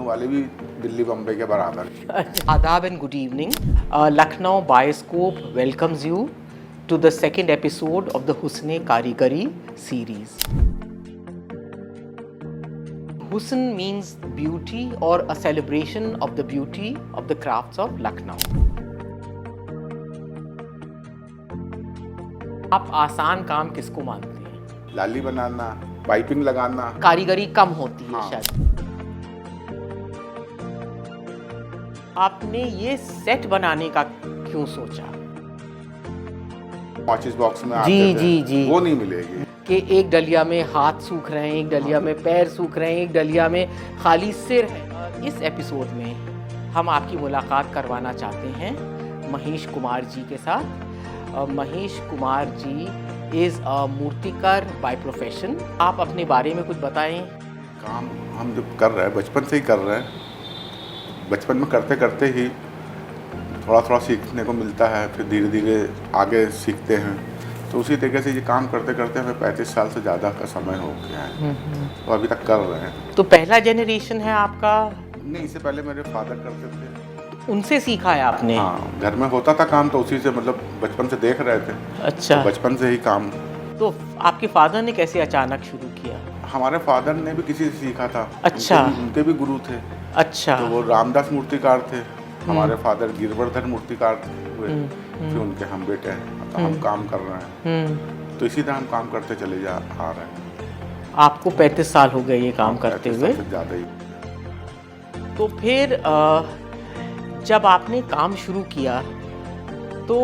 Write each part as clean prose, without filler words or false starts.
वाले भी दिल्ली बम्बई के बराबर। आदाब and good evening. Lucknow bioscope welcomes you to the second episode of the Husn Karigari series. Husn means beauty or a celebration of the beauty of the crafts of Lucknow. आप आसान काम किसको मानते हैं? लाली बनाना, पाइपिंग लगाना। कारीगरी कम होती है। हाँ। शायद आपने ये सेट बनाने का क्यों सोचा? माचिस बॉक्स में आते जी थे, जी जी वो नहीं मिलेगी कि एक डलिया में हाथ सूख रहे हैं, एक डलिया में पैर सूख रहे हैं, एक डलिया में खाली सिर है। इस एपिसोड में हम आपकी मुलाकात करवाना चाहते हैं महेश कुमार जी के साथ। महेश कुमार जी इज़ अ मूर्तिकार बाय प्रोफेशन। आप अपने बारे में कुछ बताएं। काम हम जब कर रहे हैं बचपन से ही कर रहे हैं, बचपन में करते करते ही थोड़ा थोड़ा सीखने को मिलता है, फिर धीरे धीरे आगे सीखते हैं। तो उसी तरीके से ये काम करते करते हमें 35 साल से ज़्यादा का समय हो गया है, तो अभी तक कर रहे हैं। तो पहला जनरेशन है आपका? नहीं, इससे पहले मेरे फादर करते थे। तो उनसे सीखा है आपने? हाँ, घर में होता था काम, तो उसी से मतलब बचपन से देख रहे थे। अच्छा, तो बचपन से ही काम। तो आपके फादर ने कैसे अचानक शुरू किया? हमारे फादर ने भी किसी से सीखा था। अच्छा। उनके भी गुरु थे। अच्छा। तो वो रामदास मूर्तिकार थे, हमारे फादर गिरवर्धन मूर्तिकार हुए, फिर उनके हम बेटे हैं, तो हम काम कर रहे हैं। तो इसी तरह हम काम करते चले आ रहे हैं। आपको 35 साल हो गए ये काम करते हुए? ज़्यादा ही। तो फिर जब आपने काम शुरू किया तो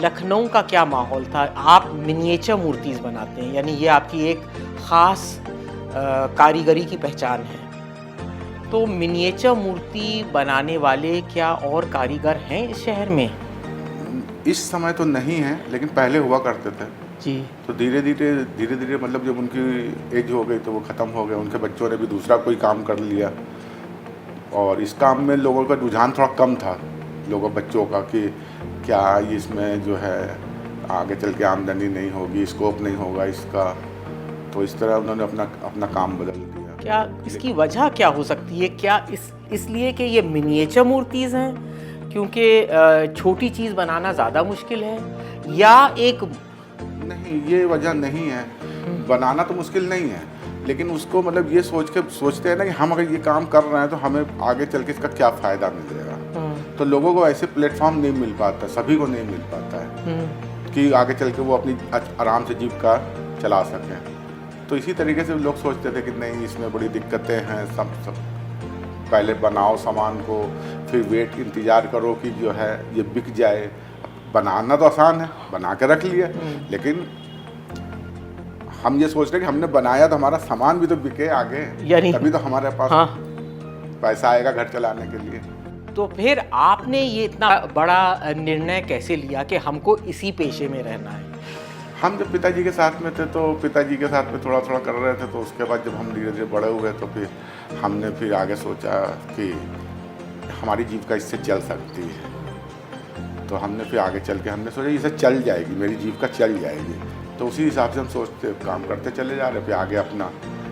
लखनऊ का क्या माहौल था? आप मिनिएचर मूर्तिज बनाते हैं, यानी ये आपकी एक ख़ास कारीगरी की पहचान है। तो मिनिएचर मूर्ति बनाने वाले क्या और कारीगर हैं इस शहर में? इस समय तो नहीं है, लेकिन पहले हुआ करते थे जी। तो धीरे धीरे मतलब जब उनकी एज हो गई तो वो ख़त्म हो गए, उनके बच्चों ने भी दूसरा कोई काम कर लिया, और इस काम में लोगों का रुझान थोड़ा कम था, लोगों बच्चों का, कि क्या इसमें जो है आगे चल के आमदनी नहीं होगी, स्कोप नहीं होगा इसका। तो इस तरह उन्होंने अपना काम बदल दिया। क्या इसकी वजह क्या हो सकती है? क्या इसलिए कि ये मिनिएचर मूर्तिज हैं, क्योंकि छोटी चीज़ बनाना ज़्यादा मुश्किल है, या एक? नहीं, ये वजह नहीं है। बनाना तो मुश्किल नहीं है, लेकिन उसको मतलब ये सोचते हैं ना कि हम अगर ये काम कर रहे हैं तो हमें आगे चल के इसका क्या फ़ायदा मिलेगा। तो लोगों को ऐसे प्लेटफॉर्म नहीं मिल पाता, सभी को नहीं मिल पाता है कि आगे चल के वो अपनी आराम से जीविका चला सकें। तो इसी तरीके से लोग सोचते थे कि नहीं, इसमें बड़ी दिक्कतें हैं, सब पहले बनाओ सामान को, फिर वेट इंतज़ार करो कि जो है ये बिक जाए। बनाना तो आसान है, बना के रख लिया, लेकिन हम ये सोच रहे कि हमने बनाया तो हमारा सामान भी तो बिके आगे, तभी तो हमारे पास पैसा आएगा घर चलाने के लिए। तो फिर आपने ये इतना बड़ा निर्णय कैसे लिया कि हमको इसी पेशे में रहना है? हम जब पिताजी के साथ में थे तो पिताजी के साथ में थोड़ा थोड़ा कर रहे थे, तो उसके बाद जब हम धीरे धीरे बड़े हुए तो फिर हमने फिर आगे सोचा कि हमारी जीविका इससे चल सकती है। तो हमने फिर आगे चल के हमने सोचा इससे चल जाएगी, मेरी जीविका चल जाएगी। तो उसी हिसाब से हम सोचते काम करते चले जा रहे, फिर आगे अपना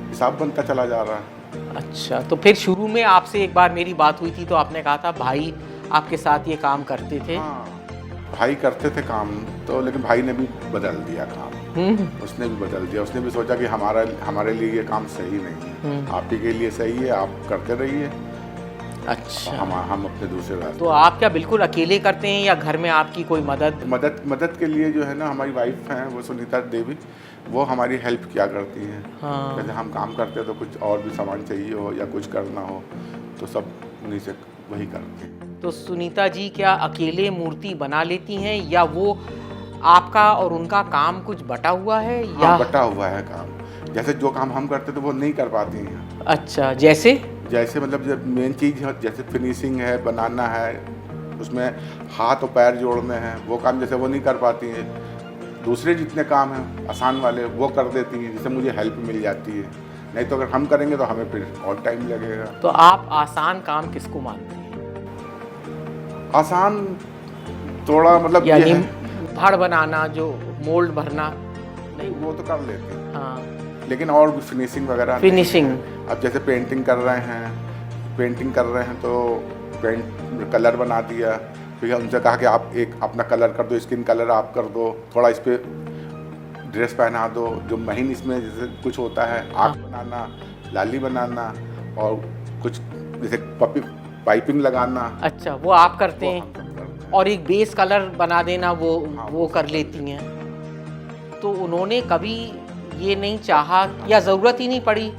हिसाब बनता चला जा रहा है। अच्छा, तो फिर शुरू में आपसे एक बार मेरी बात हुई थी तो आपने कहा था भाई आपके साथ ये काम करते थे? हाँ, भाई करते थे काम तो, लेकिन भाई ने भी बदल दिया काम। उसने भी बदल दिया, उसने भी सोचा कि हमारे लिए ये काम सही नहीं है, आप ही के लिए सही है, आप करते रहिए। अच्छा। हम अपने दूसरे रास्ते। तो आप क्या बिल्कुल अकेले करते हैं या घर में आपकी कोई मदद के लिए जो है ना, हमारी वाइफ हैं वो सुनीता देवी, वो हमारी हेल्प किया करती हैं। हाँ। जैसे हम काम करते हैं तो कुछ और भी सामान चाहिए हो या कुछ करना हो तो सब उन्हीं से वही करते हैं। तो सुनीता जी क्या अकेले मूर्ति बना लेती हैं, या वो आपका और उनका काम कुछ बटा हुआ है? या हाँ, बटा हुआ है काम। जैसे जो काम हम करते तो वो नहीं कर पाती हैं। अच्छा, जैसे मतलब जब मेन चीज़ जैसे फिनिशिंग है, बनाना है, उसमें हाथ और पैर जोड़ने हैं, वो काम जैसे वो नहीं कर पाती हैं। दूसरे जितने काम हैं आसान वाले वो कर देती हैं, जिससे मुझे हेल्प मिल जाती है। नहीं तो अगर हम करेंगे तो हमें फिर और टाइम लगेगा। तो आप आसान काम किसको मानते हैं? आसान थोड़ा मतलब यानी धड़ बनाना, जो मोल्ड भरना? नहीं, वो तो कर लेते हैं। हाँ, लेकिन और भी फिनिशिंग वगैरह। फिनिशिंग। अब जैसे पेंटिंग कर रहे हैं पेंटिंग कर रहे हैं तो पेंट कलर बना दिया, फिर उनसे कहा कि आप एक अपना कलर कर दो, स्किन कलर आप कर दो, थोड़ा इस पर ड्रेस पहना दो, जो महीन इसमें जैसे कुछ होता है आँख बनाना, लाली बनाना और कुछ जैसे पाइपिंग लगाना। अच्छा, वो आप करते वो हैं। हम सब करते हैं। और एक बेस कलर बना देना वो हाँ, वो कर लेती हैं। तो उन्होंने कभी ये नहीं चाहा या ज़रूरत ही नहीं पड़ी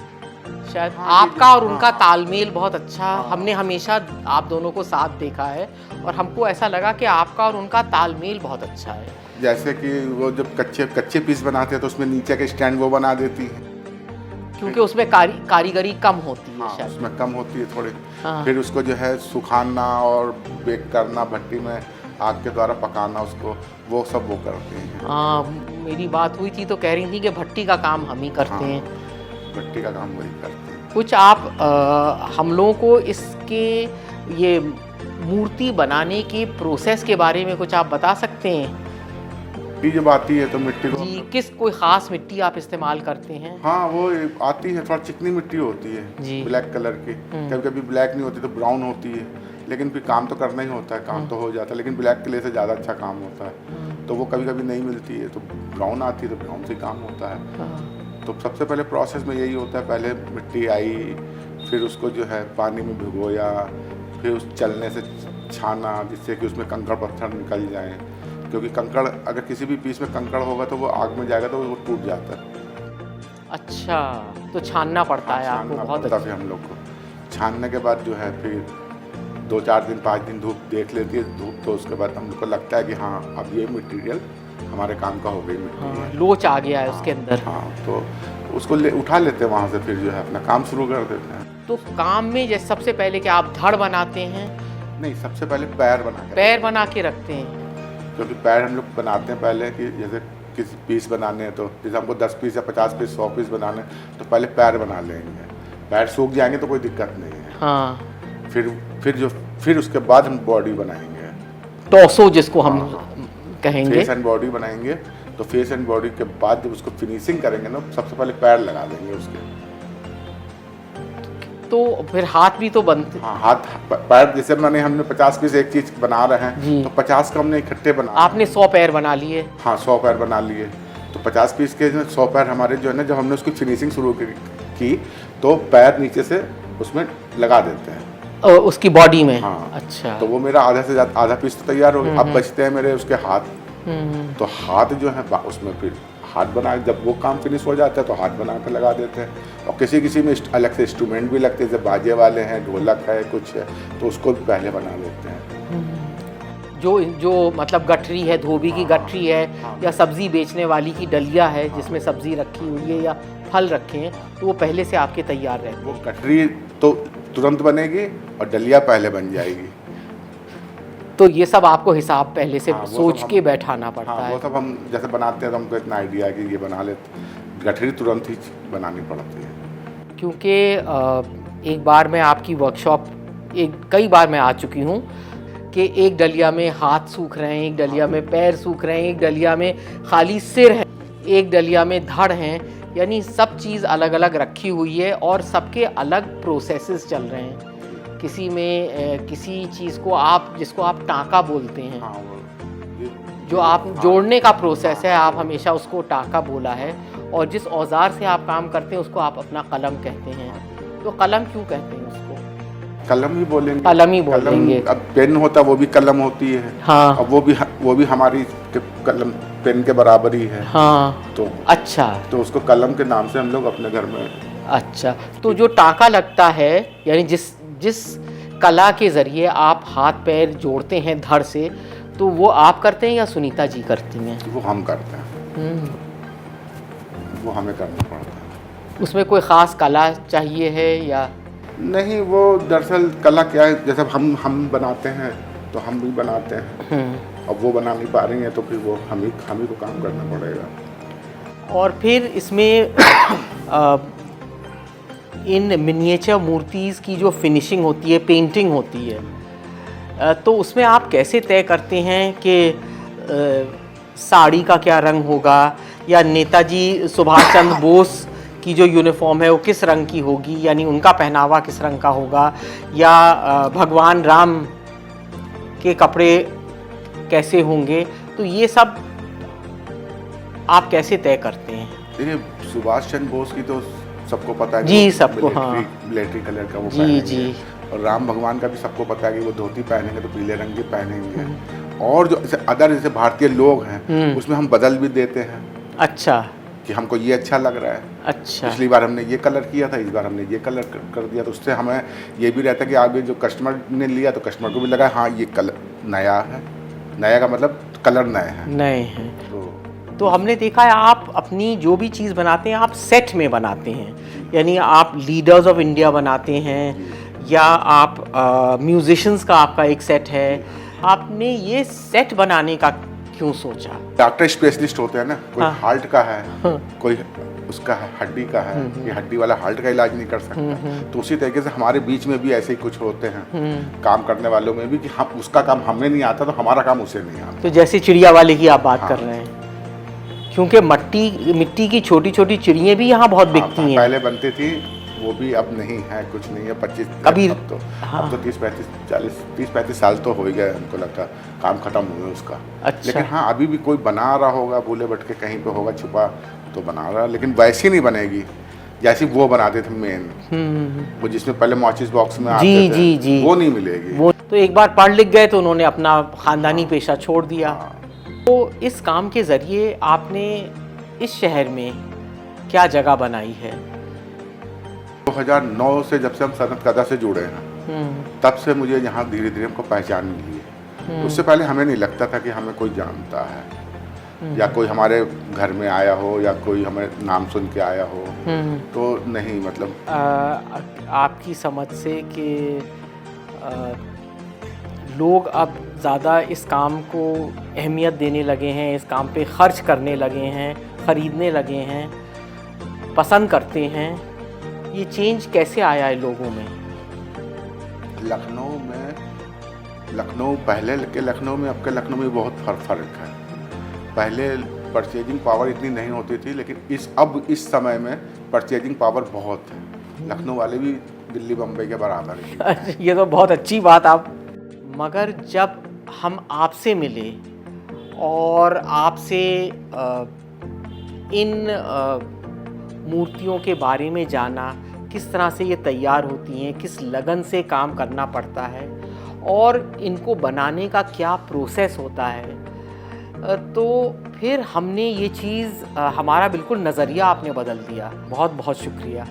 शायद। हाँ, ये आपका और हाँ, उनका हाँ। तालमेल बहुत अच्छा, हाँ। हमने हमेशा आप दोनों को साथ देखा है और हमको ऐसा लगा कि आपका और उनका तालमेल बहुत अच्छा है। जैसे कि वो जब कच्चे पीस बनाते हैं तो उसमें नीचे के स्टैंड वो बना देती है, क्योंकि उसमें कारीगरी कम होती है हाँ शायद। उसमें कम होती है थोड़ी। हाँ। फिर उसको जो है सुखाना और बेक करना, भट्टी में आग के द्वारा पकाना उसको, वो सब वो करते हैं। हाँ, मेरी बात हुई थी तो कह रही थी कि भट्टी का काम हम ही करते हाँ, हैं। भट्टी का काम वही करते हैं। कुछ आप हम लोगों को इसके ये मूर्ति बनाने के प्रोसेस के बारे में कुछ आप बता सकते हैं? मिट्टी जब आती है तो मिट्टी को जी, किस कोई ख़ास मिट्टी आप इस्तेमाल करते हैं? हाँ वो आती है, थोड़ा चिकनी मिट्टी होती है जी। ब्लैक कलर की, कभी कभी ब्लैक नहीं होती तो ब्राउन होती है, लेकिन फिर काम तो करना ही होता है, काम तो हो जाता है, लेकिन ब्लैक क्ले से ज़्यादा अच्छा काम होता है। तो वो कभी कभी नहीं मिलती है तो ब्राउन आती है, तो ब्राउन से काम होता है। हाँ। तो सबसे पहले प्रोसेस में यही होता है, पहले मिट्टी आई, फिर उसको जो है पानी में भिगोया, फिर उस चलने से छाना जिससे कि उसमें कंकड़ पत्थर निकल जाएं, क्योंकि कंकड़ अगर किसी भी पीस में कंकड़ होगा तो वो आग में जाएगा तो वो टूट जाता है। अच्छा, तो छानना पड़ता है आपको छानना बहुत पड़ता अच्छा। है हम लोग को। छानने के बाद जो है फिर 2-4 दिन 5 दिन धूप देख लेती है धूप, तो उसके बाद हम लोग को लगता है कि हाँ अब ये मटेरियल हमारे काम का हो गई मिट्टी हाँ, है। लोच आ गया है उसके अंदर। हाँ तो उसको उठा लेते हैं वहाँ से, फिर जो है अपना काम शुरू कर देते हैं। तो काम में जैसे सबसे पहले क्या आप धड़ बनाते हैं? नहीं, सबसे पहले पैर बना के, पैर बना के रखते हैं? क्योंकि पैर हम लोग बनाते हैं पहले कि जैसे किसी पीस बनाने हैं तो जैसे हमको 10 पीस या 50 पीस 100 पीस बनाने हैं तो पहले पैर बना लेंगे, पैर सूख जाएंगे तो कोई दिक्कत नहीं है। हाँ। फिर उसके बाद हम बॉडी बनाएंगे, टॉर्सो जिसको हम हाँ, कहेंगे। फेस एंड बॉडी बनाएंगे। तो फेस एंड बॉडी के बाद जब उसको फिनिशिंग करेंगे ना, सबसे पहले पैर लगा देंगे उसके। तो फिर हाथ भी तो बनते। हाँ, हाथ पैर जैसे हमने 50 पीस एक चीज बना रहे जी। हैं तो 50 का हमने इकट्ठे बना, आपने 100 पैर बना लिए। हाँ 100 पैर बना लिए, तो 50 पीस के 100 पैर हमारे जो है ना, जब हमने उसकी फिनिशिंग शुरू की तो पैर नीचे से उसमें लगा देते हैं उसकी बॉडी में। हाँ। अच्छा। तो वो मेरा आधा से ज़्यादा आधा पीस तो तैयार हो गया। अब बचते हैं मेरे उसके हाथ, तो हाथ जो है उसमें फिर हाथ बना, जब वो काम फिनिश हो जाता है तो हाथ बना कर लगा देते हैं। और किसी में अलग से इंस्ट्रूमेंट भी लगते हैं, जैसे बाजे वाले हैं, ढोलक है, कुछ है, तो उसको भी पहले बना लेते हैं। जो मतलब गठरी है, धोबी की गठरी है, या सब्जी बेचने वाली की डलिया है जिसमें सब्जी रखी हुई है या फल रखे हैं, तो वो पहले से आपके तैयार रहते वो गठरी तो तुरंत बनेगी और डलिया पहले बन जाएगी। तो ये सब आपको हिसाब पहले से हाँ, वो सोच सब के हम- बैठाना पड़ता हाँ, है। वो सब हम जैसे बनाते हैं तो हमको इतना आइडिया है कि ये बना लेते, गठरी तुरंत ही बनानी पड़ती है। क्योंकि एक बार मैं आपकी वर्कशॉप कई बार मैं आ चुकी हूँ कि एक डलिया में हाथ सूख रहे हैं, एक डलिया में पैर सूख रहे हैं, एक डलिया में खाली सिर है, एक डलिया में धड़ हैं, यानी सब चीज़ अलग अलग रखी हुई है और सबके अलग प्रोसेसेस चल रहे हैं। किसी में किसी चीज़ को जिसको आप टाँका बोलते हैं, हाँ, जो आप जोड़ने का प्रोसेस है, आप हमेशा उसको टाँका बोला है, और जिस औजार से आप काम करते हैं उसको आप अपना कलम कहते हैं। तो कलम क्यों कहते हैं उसको? कलम ही बोलेंगे, कलम ही बोलेंगे। अब पेन होता है वो भी कलम होती है। हाँ। अब वो भी हमारी कलम पेन के बराबर ही है। हाँ। तो अच्छा। तो उसको कलम के नाम से हम लोग अपने घर में। अच्छा, तो जो टाँका लगता है, यानी जिस कला के ज़रिए आप हाथ पैर जोड़ते हैं धड़ से, तो वो आप करते हैं या सुनीता जी करती हैं? वो हम करते हैं, वो हमें करना पड़ता है। उसमें कोई ख़ास कला चाहिए है या नहीं? वो दरअसल कला क्या है, जैसे हम बनाते हैं तो हम भी बनाते हैं, अब वो बना नहीं पा रही हैं तो फिर वो हम ही को काम करना पड़ेगा। और फिर इसमें इन मिनिएचर मूर्तिज़ की जो फिनिशिंग होती है, पेंटिंग होती है, तो उसमें आप कैसे तय करते हैं कि साड़ी का क्या रंग होगा, या नेताजी सुभाष चंद्र बोस की जो यूनिफॉर्म है वो किस रंग की होगी, यानी उनका पहनावा किस रंग का होगा, या भगवान राम के कपड़े कैसे होंगे, तो ये सब आप कैसे तय करते हैं? देखिए, सुभाष चंद्र बोस की तो सबको पता है कि जी, वो सबको, हाँ। मिलिट्री कलर का वो जी, पहनेंगे। जी। और राम भगवान का भी सबको पता है कि वो धोती पहनेंगे तो पीले रंग की पहनेंगे। और जो जैसे भारतीय लोग हैं उसमें हम बदल भी देते हैं अच्छा कि हमको ये अच्छा लग रहा है। अच्छा। पिछली बार हमने ये कलर किया था, इस बार हमने ये कलर कर दिया, तो उससे हमें ये भी रहता है कि आगे जो कस्टमर ने लिया तो कस्टमर को भी लगा हाँ ये कलर नया है। नया का मतलब कलर नए हैं। नए हैं। तो हमने देखा है आप अपनी जो भी चीज़ बनाते हैं आप सेट में बनाते हैं, यानी आप लीडर्स ऑफ इंडिया बनाते हैं, या आप म्यूजिशियंस का आपका एक सेट है। आपने ये सेट बनाने का क्यों सोचा? डॉक्टर स्पेशलिस्ट होते हैं ना, कोई हाँ। हार्ट का है, कोई उसका हड्डी का है, ये हड्डी वाला हार्ट का इलाज नहीं कर सकता। तो उसी तरीके से हमारे बीच में भी ऐसे ही कुछ होते हैं काम करने वालों में भी, कि हम उसका काम हमें नहीं आता तो हमारा काम उसे नहीं आता। तो जैसे चिड़िया वाले की आप बात हाँ। कर रहे हैं, क्योंकि मिट्टी की छोटी छोटी चिड़ियाँ भी यहाँ बहुत बिकती हैं। पहले बनती थी, वो भी अब नहीं है, कुछ नहीं है। 25 कभी अब तो 30-35 साल तो हो ही गए, हमको लगता है काम खत्म हुए उसका। अच्छा। लेकिन हाँ, अभी भी कोई बना रहा होगा, भूले भटके कहीं पे होगा छुपा तो बना रहा, लेकिन वैसी नहीं बनेगी जैसी वो बनाते थे मेन, वो जिसमें पहले माचिस बॉक्स में आते जी थे, जी जी, वो नहीं मिलेगी। वो तो एक बार पढ़ लिख गए तो उन्होंने अपना खानदानी पेशा छोड़ दिया। तो इस काम के ज़रिए आपने इस शहर में क्या जगह बनाई है? 2009 से जब से हम सनत कदा से जुड़े हैं तब से मुझे यहाँ धीरे धीरे हमको पहचान मिली है। उससे पहले हमें नहीं लगता था कि हमें कोई जानता है, या कोई हमारे घर में आया हो, या कोई हमें नाम सुन के आया हो, तो नहीं। मतलब आपकी समझ से कि लोग अब ज़्यादा इस काम को अहमियत देने लगे हैं, इस काम पे ख़र्च करने लगे हैं, ख़रीदने लगे हैं, पसंद करते हैं, ये चेंज कैसे आया है लोगों में? लखनऊ पहले के लखनऊ में अब के लखनऊ में बहुत फ़र्क है। पहले परचेजिंग पावर इतनी नहीं होती थी, लेकिन अब इस समय में परचेजिंग पावर बहुत है। लखनऊ वाले भी दिल्ली बम्बई के बराबर है। ये तो बहुत अच्छी बात आप। मगर जब हम आपसे मिले और आपसे इन मूर्तियों के बारे में जाना, किस तरह से ये तैयार होती हैं, किस लगन से काम करना पड़ता है, और इनको बनाने का क्या प्रोसेस होता है, तो फिर हमने ये चीज़ हमारा बिल्कुल नज़रिया आपने बदल दिया। बहुत बहुत शुक्रिया।